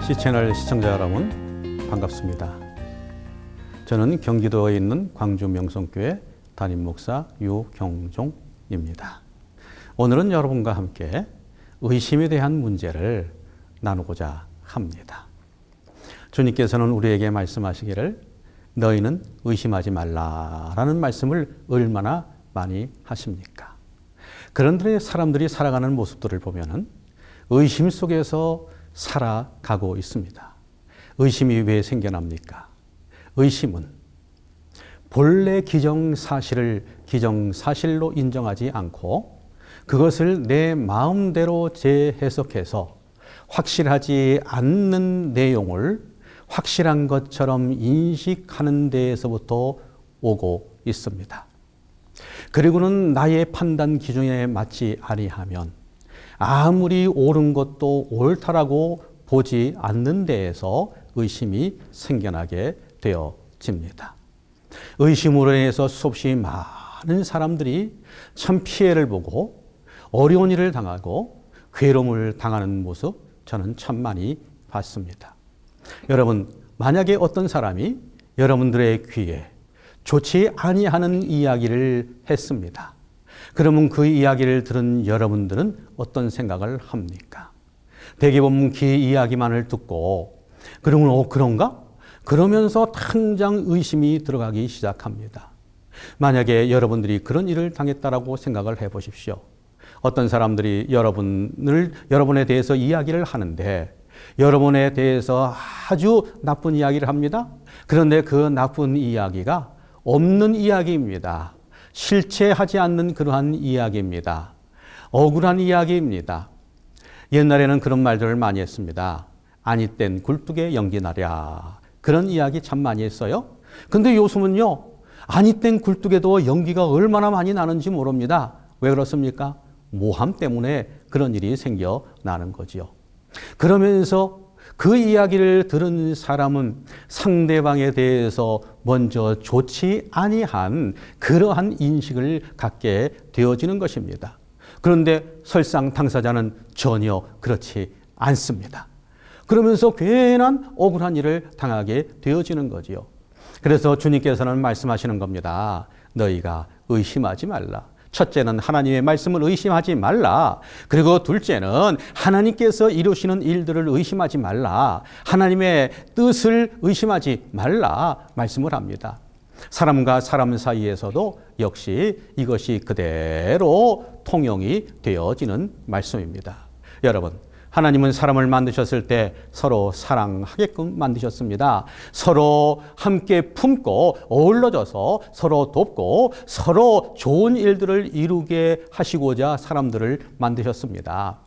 C채널 시청자 여러분 반갑습니다. 저는 경기도에 있는 광주 명성교회 담임 목사 유경종입니다. 오늘은 여러분과 함께 의심에 대한 문제를 나누고자 합니다. 주님께서는 우리에게 말씀하시기를 너희는 의심하지 말라라는 말씀을 얼마나 많이 하십니까? 그런데 사람들이 살아가는 모습들을 보면은 의심 속에서 살아가고 있습니다. 의심이 왜 생겨납니까? 의심은 본래 기정사실을 기정사실로 인정하지 않고 그것을 내 마음대로 재해석해서 확실하지 않는 내용을 확실한 것처럼 인식하는 데에서부터 오고 있습니다. 그리고는 나의 판단 기준에 맞지 아니하면 아무리 옳은 것도 옳다라고 보지 않는 데에서 의심이 생겨나게 되어집니다. 의심으로 인해서 수없이 많은 사람들이 참 피해를 보고 어려운 일을 당하고 괴로움을 당하는 모습 저는 참 많이 봤습니다. 여러분, 만약에 어떤 사람이 여러분들의 귀에 좋지 아니하는 이야기를 했습니다. 그러면 그 이야기를 들은 여러분들은 어떤 생각을 합니까? 대개 보면 그 이야기만을 듣고 그러면 그런가? 그러면서 당장 의심이 들어가기 시작합니다. 만약에 여러분들이 그런 일을 당했다라고 생각을 해보십시오. 어떤 사람들이 여러분에 대해서 이야기를 하는데 여러분에 대해서 아주 나쁜 이야기를 합니다. 그런데 그 나쁜 이야기가 없는 이야기입니다. 실체하지 않는 그러한 이야기입니다. 억울한 이야기입니다. 옛날에는 그런 말들을 많이 했습니다. 아니 땐 굴뚝에 연기 나랴. 그런 이야기 참 많이 했어요. 근데 요즘은요, 아니 땐 굴뚝에도 연기가 얼마나 많이 나는지 모릅니다. 왜 그렇습니까? 모함 때문에 그런 일이 생겨나는 거지요. 그러면서 그 이야기를 들은 사람은 상대방에 대해서 먼저 좋지 아니한 그러한 인식을 갖게 되어지는 것입니다. 그런데 설상 당사자는 전혀 그렇지 않습니다. 그러면서 괜한 억울한 일을 당하게 되어지는 거지요. 그래서 주님께서는 말씀하시는 겁니다. 너희가 의심하지 말라. 첫째는 하나님의 말씀을 의심하지 말라. 그리고 둘째는 하나님께서 이루시는 일들을 의심하지 말라. 하나님의 뜻을 의심하지 말라 말씀을 합니다. 사람과 사람 사이에서도 역시 이것이 그대로 통용이 되어지는 말씀입니다. 여러분, 하나님은 사람을 만드셨을 때 서로 사랑하게끔 만드셨습니다. 서로 함께 품고 어우러져서 서로 돕고 서로 좋은 일들을 이루게 하시고자 사람들을 만드셨습니다.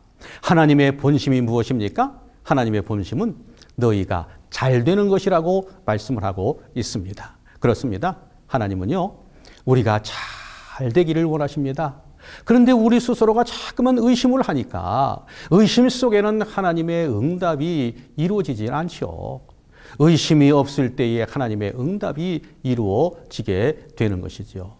하나님의 본심이 무엇입니까? 하나님의 본심은 너희가 잘 되는 것이라고 말씀을 하고 있습니다. 그렇습니다. 하나님은요, 우리가 잘 되기를 원하십니다. 그런데 우리 스스로가 자꾸만 의심을 하니까 의심 속에는 하나님의 응답이 이루어지질 않죠. 의심이 없을 때에 하나님의 응답이 이루어지게 되는 것이죠.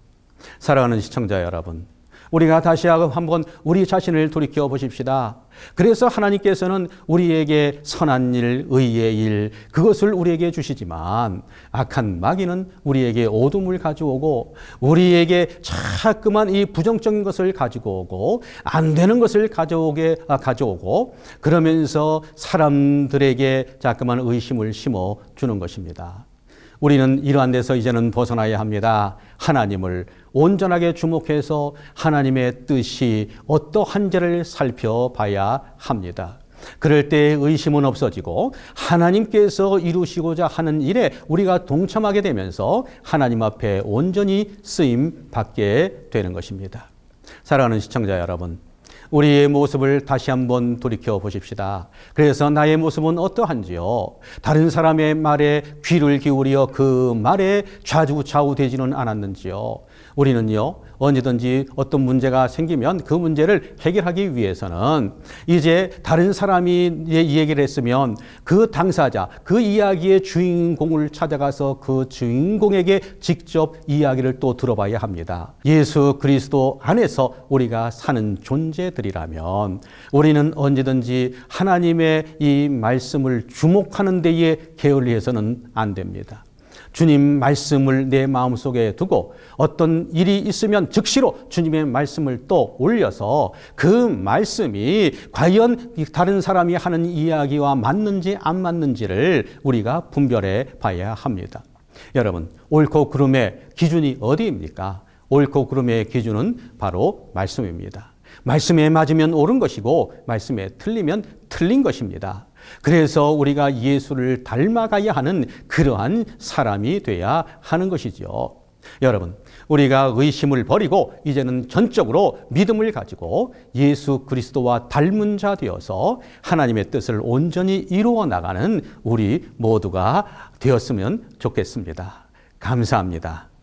사랑하는 시청자 여러분, 우리가 다시 한번 우리 자신을 돌이켜 보십시다. 그래서 하나님께서는 우리에게 선한 일, 의의 일, 그것을 우리에게 주시지만 악한 마귀는 우리에게 어둠을 가져오고 우리에게 자꾸만 이 부정적인 것을 가지고 오고 안 되는 것을 가져오고 그러면서 사람들에게 자꾸만 의심을 심어주는 것입니다. 우리는 이러한 데서 이제는 벗어나야 합니다. 하나님을 온전하게 주목해서 하나님의 뜻이 어떠한지를 살펴봐야 합니다. 그럴 때 의심은 없어지고 하나님께서 이루시고자 하는 일에 우리가 동참하게 되면서 하나님 앞에 온전히 쓰임 받게 되는 것입니다. 사랑하는 시청자 여러분, 우리의 모습을 다시 한번 돌이켜 보십시다. 그래서 나의 모습은 어떠한지요? 다른 사람의 말에 귀를 기울여 그 말에 좌우되지는 않았는지요? 우리는요, 언제든지 어떤 문제가 생기면 그 문제를 해결하기 위해서는 이제 다른 사람이 이 얘기를 했으면 그 당사자, 그 이야기의 주인공을 찾아가서 그 주인공에게 직접 이야기를 또 들어봐야 합니다. 예수 그리스도 안에서 우리가 사는 존재들이라면 우리는 언제든지 하나님의 이 말씀을 주목하는 데에 게을리해서는 안 됩니다. 주님 말씀을 내 마음속에 두고 어떤 일이 있으면 즉시로 주님의 말씀을 또 올려서 그 말씀이 과연 다른 사람이 하는 이야기와 맞는지 안 맞는지를 우리가 분별해 봐야 합니다. 여러분, 옳고 그름의 기준이 어디입니까? 옳고 그름의 기준은 바로 말씀입니다. 말씀에 맞으면 옳은 것이고 말씀에 틀리면 틀린 것입니다. 그래서 우리가 예수를 닮아가야 하는 그러한 사람이 돼야 하는 것이죠. 여러분, 우리가 의심을 버리고 이제는 전적으로 믿음을 가지고 예수 그리스도와 닮은 자 되어서 하나님의 뜻을 온전히 이루어 나가는 우리 모두가 되었으면 좋겠습니다. 감사합니다.